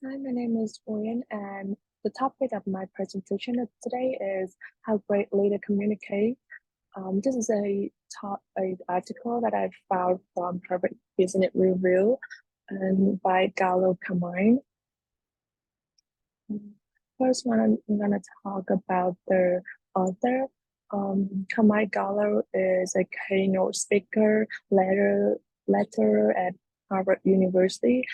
Hi, my name is Huyen, and the topic of my presentation today is how great leader communicate. This is a article that I found from Harvard Business Review and by Gallo Camine. First one, I'm gonna talk about the author. Camille Gallo is a keynote speaker, lecturer at Harvard University.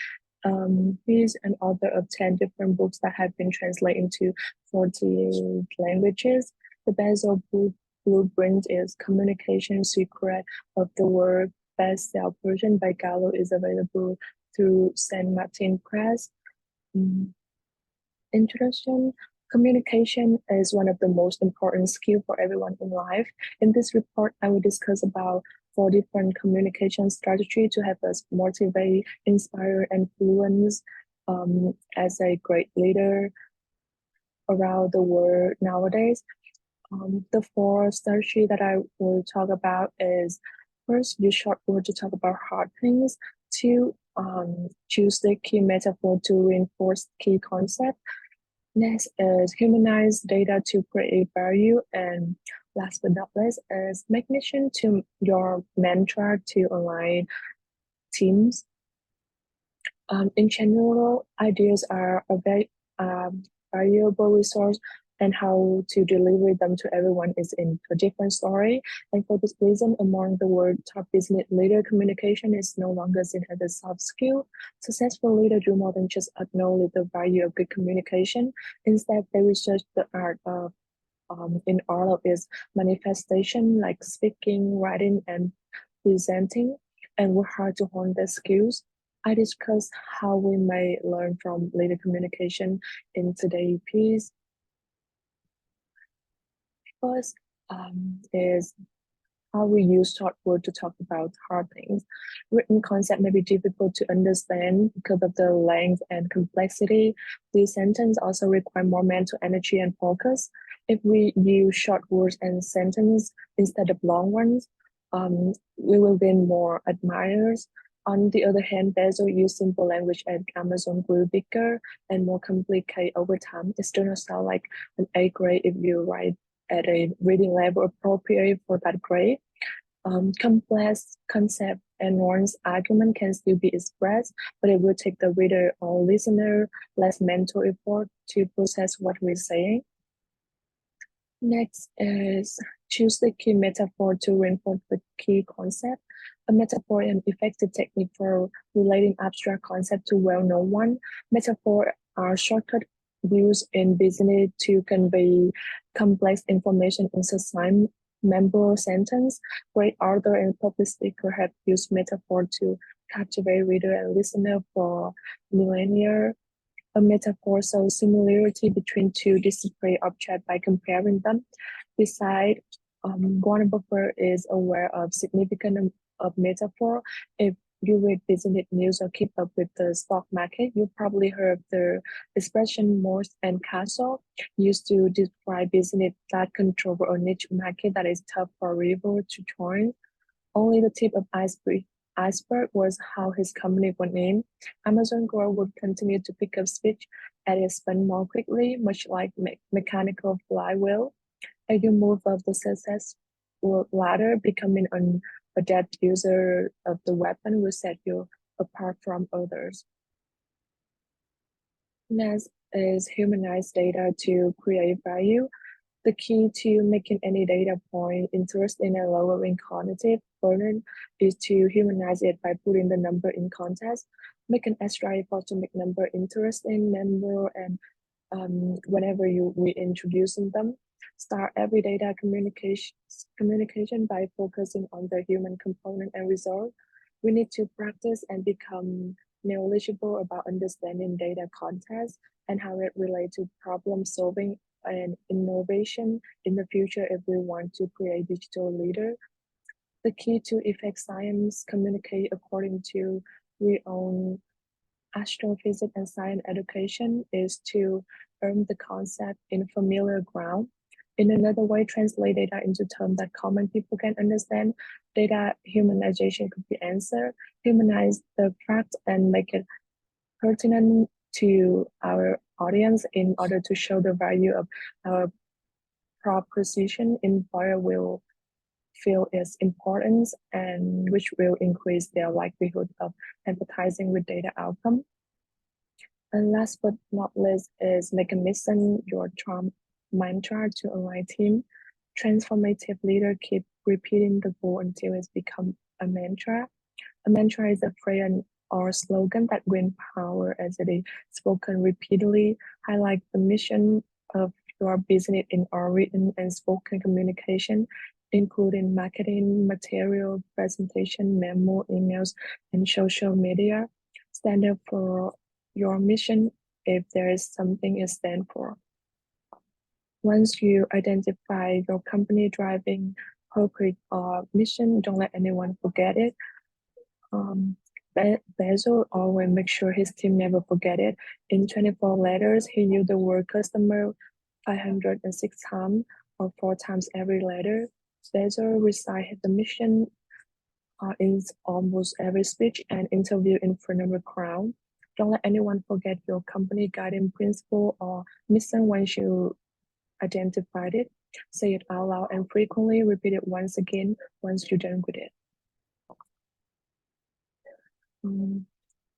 He's an author of 10 different books that have been translated into 40 languages. The blueprint is Communication Secret of the World best-selling version by Gallo is available through Saint Martin Press. Um, Introduction. Communication is one of the most important skills for everyone in life. In this report, I will discuss about 4 different communication strategies to help us motivate, inspire, and influence as a great leader around the world nowadays. The 4 strategies that I will talk about is first, use short words to talk about hard things. 2, choose the key metaphor to reinforce key concept. Next is humanize data to create value. And last but not least is make mission to your mantra to align teams. In general, ideas are a very valuable resource, and how to deliver them to everyone is in a different story. And for this reason, among the world top business leader, communication is no longer seen as a soft skill. Successful leaders do more than just acknowledge the value of good communication. Instead, they research the art of in all of its manifestation, like speaking, writing, and presenting, and work hard to hone their skills. I discuss how we may learn from leader communication in today's piece. First is how we use short words to talk about hard things. Written concept may be difficult to understand because of the length and complexity. These sentences also require more mental energy and focus. If we use short words and sentences instead of long ones, we will gain more admirers. On the other hand, Basil used simple language and Amazon grew bigger and more complicated over time. It still not sound like an A grade if you write at a reading level appropriate for that grade. Complex concept and nuanced argument can still be expressed, but it will take the reader or listener less mental effort to process what we're saying. Next is choose the key metaphor to reinforce the key concept. A metaphor is an effective technique for relating abstract concept to well-known one. Metaphors are shortcut used in business to convey complex information in succinct, memorable sentence. Great author and public speaker have used metaphor to captivate reader and listener for millennia. A metaphor shows similarity between 2 disparate objects by comparing them. Besides, Warren Buffett is aware of significance of metaphor. If you read business news or keep up with the stock market, you probably heard the expression "moat and castle" used to describe business that control a niche market that is tough for rival to join. Only the tip of iceberg was how his company was named. Amazon growth would continue to pick up speed as it spun more quickly, much like mechanical flywheel. As you move up the success ladder, becoming an adept user of the weapon will set you apart from others. Next is humanize data to create value. The key to making any data point interesting and lowering cognitive burden is to humanize it by putting the number in context. Make an extra effort to make number interesting, memorable, and whenever you reintroducing them. Start every data communication by focusing on the human component and result. We need to practice and become knowledgeable about understanding data context and how it relates to problem solving and innovation in the future if we want to create digital leader. The key to effect science communicate according to we own astrophysics and science education is to earn the concept in familiar ground. In another way, translate data into terms that common people can understand. Data humanization could be answer, humanize the fact and make it pertinent to our audience in order to show the value of our proposition. Employer will feel its importance and which will increase their likelihood of advertising with data outcome. And last but not least is make a mission your Trump mantra to align team. Transformative leader keep repeating the goal until it's become a mantra. A mantra is a phrase or slogan that when power as it is spoken repeatedly, highlight the mission of your business in our written and spoken communication, including marketing, material, presentation, memo, emails, and social media. Stand up for your mission if there is something you stand for. Once you identify your company driving purpose or mission, don't let anyone forget it. Basil always make sure his team never forget it. In 24 letters, he used the word customer 506 times or 4 times every letter. Basil recited the mission in almost every speech and interview in front of a crowd. Don't let anyone forget your company guiding principle or mission once you identified it. Say it out loud and frequently repeat it once again once you're done with it.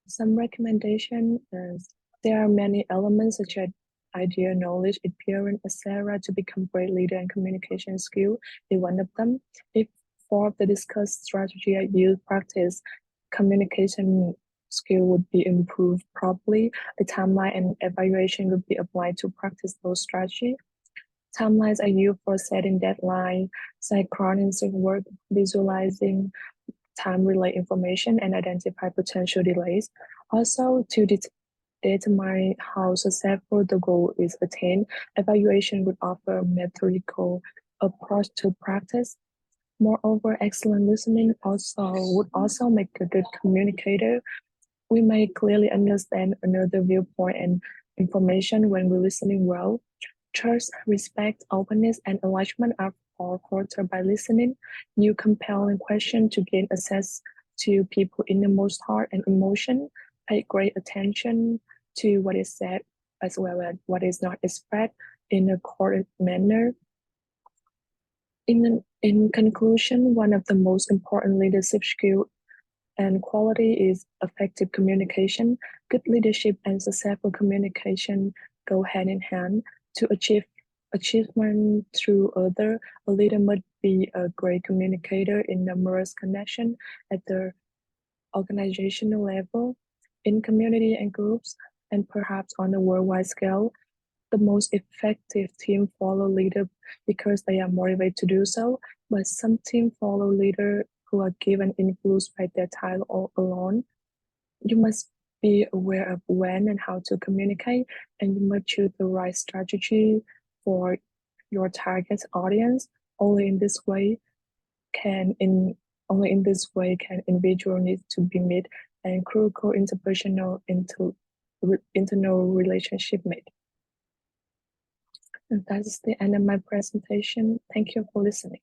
Some recommendation is there are many elements such as idea, knowledge, appearance, etc. to become great leader and communication skill is one of them. If 4 of the discussed strategy are used practice, communication skill would be improved properly. A timeline and evaluation would be applied to practice those strategies. Timelines are used for setting deadline, synchronizing work, visualizing time-related information, and identify potential delays. Also, to determine how successful the goal is attained, evaluation would offer a methodical approach to practice. Moreover, excellent listening would also make a good communicator. We may clearly understand another viewpoint and information when we're listening well. Trust, respect, openness, and alignment are all fostered by listening. You compelling question to gain access to people's innermost heart and emotion. Pay great attention to what is said as well as what is not expressed in a correct manner. In conclusion, one of the most important leadership skills and quality is effective communication. Good leadership and successful communication go hand in hand. To achieve achievement through other, a leader must be a great communicator in numerous connections at the organizational level, in community and groups, and perhaps on a worldwide scale. The most effective team follow leader because they are motivated to do so, but some team follow leader who are given influence by their title alone. You must be aware of when and how to communicate, and you must choose the right strategy for your target audience. Only in this way can individual needs to be met and critical interpersonal internal relationship made. And that's the end of my presentation. Thank you for listening.